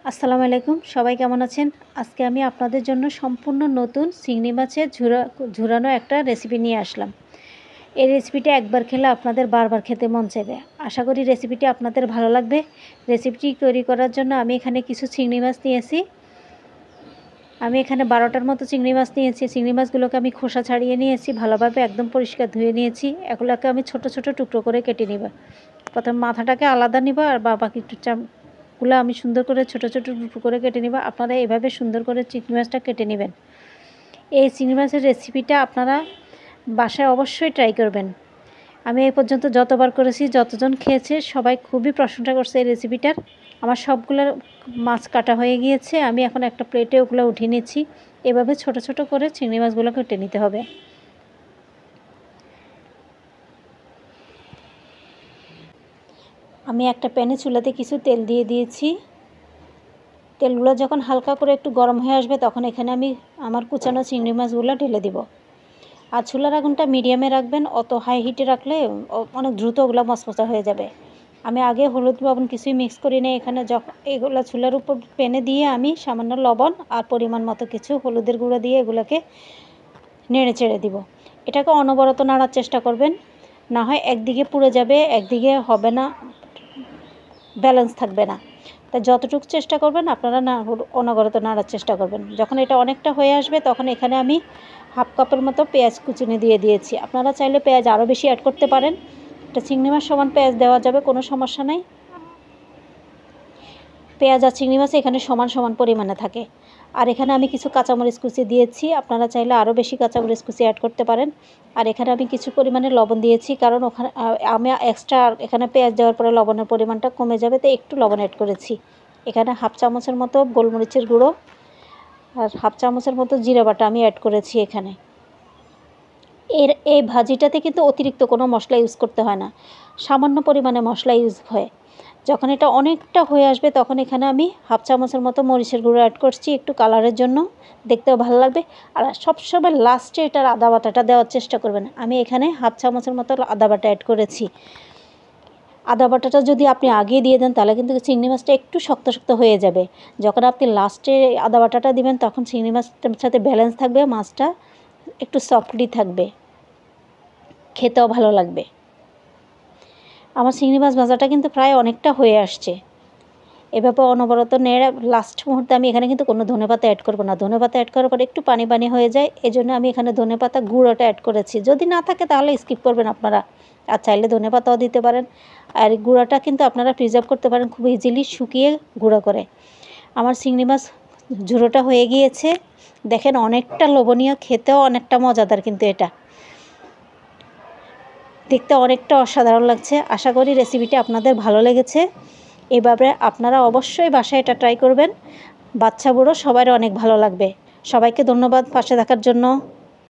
আসসালামু আলাইকুম, সবাই কেমন আছেন? আজকে আমি আপনাদের জন্য সম্পূর্ণ নতুন চিংড়ি মাছের ঝুরানো একটা রেসিপি নিয়ে আসলাম। এই রেসিপিটা একবার খেলে আপনাদের বারবার খেতে মন চাইবে। আশা করি রেসিপিটি আপনাদের ভালো লাগবে। রেসিপিটি তৈরি করার জন্য আমি এখানে কিছু চিংড়ি মাছ নিয়েছি। আমি এখানে 12টার মতো চিংড়ি মাছ নিয়েছি। চিংড়ি মাছগুলোকে আমি খোসা ছাড়িয়ে নিয়েছি, ভালোভাবে একদম পরিষ্কার ধুয়ে নিয়েছি। এগুলোকে আমি ছোট ছোট টুকরো করে কেটে নিব। প্রথমে মাথাটাকে আলাদা নিব আর বাকি গুলো আমি সুন্দর করে ছোট ছোট টুকরো করে কেটে নিব। আপনারা এভাবে সুন্দর করে চিংড়ি মাছটা কেটে নেবেন। এই চিংড়ি মাছের রেসিপিটা আপনারা বাসায় অবশ্যই ট্রাই করবেন। আমি এই পর্যন্ত যতবার করেছি, যতজন খেয়েছে সবাই খুবই প্রশংসা করছে এই রেসিপিটার। আমার সবগুলো মাছ কাটা হয়ে গিয়েছে। আমি এখন একটা প্লেটে ওগুলো উঠিয়ে নিচ্ছি। এভাবে ছোট ছোট করে চিংড়ি মাছগুলো কেটে নিতে হবে। আমি একটা প্যানে চুলাতে কিছু তেল দিয়ে দিয়েছি। তেলগুলো যখন হালকা করে একটু গরম হয়ে আসবে তখন এখানে আমি আমার কুচানো চিংড়ি মাছগুলো ঢেলে দিব। আর চুলার আগুনটা মিডিয়ামে রাখবেন, অত হাই হিটে রাখলে অনেক দ্রুত ওগুলো মচমচা হয়ে যাবে। আমি আগে হলুদ লবণ কিছুই মিক্স করি না। এখানে যখন এগুলো চুলার উপর প্যানে দিয়ে আমি সামান্য লবণ আর পরিমাণ মতো কিছু হলুদের গুঁড়ো দিয়ে এগুলোকে নেড়ে চেড়ে দিব। এটাকে অনবরত নাড়ার চেষ্টা করবেন, না হয় একদিকে পুড়ে যাবে, একদিকে হবে না, ব্যালেন্স থাকবে না। তাই যতটুকু চেষ্টা করবেন আপনারা অনবরত নাড়ার চেষ্টা করবেন। যখন এটা অনেকটা হয়ে আসবে তখন এখানে আমি হাফ কাপের মতো পেঁয়াজ কুচিনি দিয়ে দিয়েছি। আপনারা চাইলে পেঁয়াজ আরও বেশি অ্যাড করতে পারেন। এটা চিংড়ি মাছ সমান পেঁয়াজ দেওয়া যাবে, কোনো সমস্যা নেই। পেঁয়াজ আর চিংড়ি মাছ এখানে সমান সমান পরিমাণে থাকে। আর এখানে আমি কিছু কাঁচামরিচ কুচি দিয়েছি, আপনারা চাইলে আরও বেশি কাঁচামরিচ কুচি অ্যাড করতে পারেন। আর এখানে আমি কিছু পরিমাণে লবণ দিয়েছি, কারণ ওখানে আমি এক্সট্রা এখানে পেঁয়াজ দেওয়ার পরে লবণের পরিমাণটা কমে যাবে, তো একটু লবণ অ্যাড করেছি। এখানে হাফ চামচের মতো গোলমরিচের গুঁড়ো আর হাফ চামচের মতো জিরা বাটা আমি অ্যাড করেছি এখানে। এই ভাজিটাতে কিন্তু অতিরিক্ত কোনো মশলা ইউজ করতে হয় না, সামান্য পরিমাণে মশলা ইউজ হয়। যখন এটা অনেকটা হয়ে আসবে তখন এখানে আমি হাফ চামচের মতো মরিচের গুঁড়ো অ্যাড করছি, একটু কালারের জন্য, দেখতেও ভালো লাগবে। আর সবসময় লাস্টে এটার আদা বাটাটা দেওয়ার চেষ্টা করবেন। আমি এখানে হাফ চামচের মতো আদা বাটা অ্যাড করেছি। আদা বাটাটা যদি আপনি আগে দিয়ে দেন তাহলে কিন্তু চিংড়ি মাছটা একটু শক্ত শক্ত হয়ে যাবে। যখন আপনি লাস্টে আদা বাটাটা দিবেন তখন চিংড়ি মাছটার সাথে ব্যালেন্স থাকবে, মাছটা একটু সফটলি থাকবে, খেতেও ভালো লাগবে। আমার চিংড়ি মাছ ভাজাটা কিন্তু প্রায় অনেকটা হয়ে আসছে। এভাবে অনবরত নেড়ে লাস্ট মুহূর্তে আমি এখানে কিন্তু কোনো ধনেপাতা অ্যাড করব না। ধনেপাতা অ্যাড করার পরে একটু পানি পানি হয়ে যায়, এজন্য আমি এখানে ধনেপাতা গুঁড়োটা অ্যাড করেছি। যদি না থাকে তাহলে স্কিপ করবেন আপনারা, আর চাইলে ধনেপাতাও দিতে পারেন। আর গুঁড়োটা কিন্তু আপনারা প্রিজার্ভ করতে পারেন খুব ইজিলি শুকিয়ে গুঁড়ো করে। আমার চিংড়ি মাছ ঝুড়োটা হয়ে গিয়েছে, দেখেন অনেকটা লোভনীয়, খেতেও অনেকটা মজাদার, কিন্তু এটা দেখতে অনেকটা অসাধারণ লাগছে। আশা করি রেসিপিটা আপনাদের ভালো লেগেছে। এভাবে আপনারা অবশ্যই বাসায় এটা ট্রাই করবেন, বাচ্চা বুড়ো সবারই অনেক ভালো লাগবে। সবাইকে ধন্যবাদ পাশে থাকার জন্য।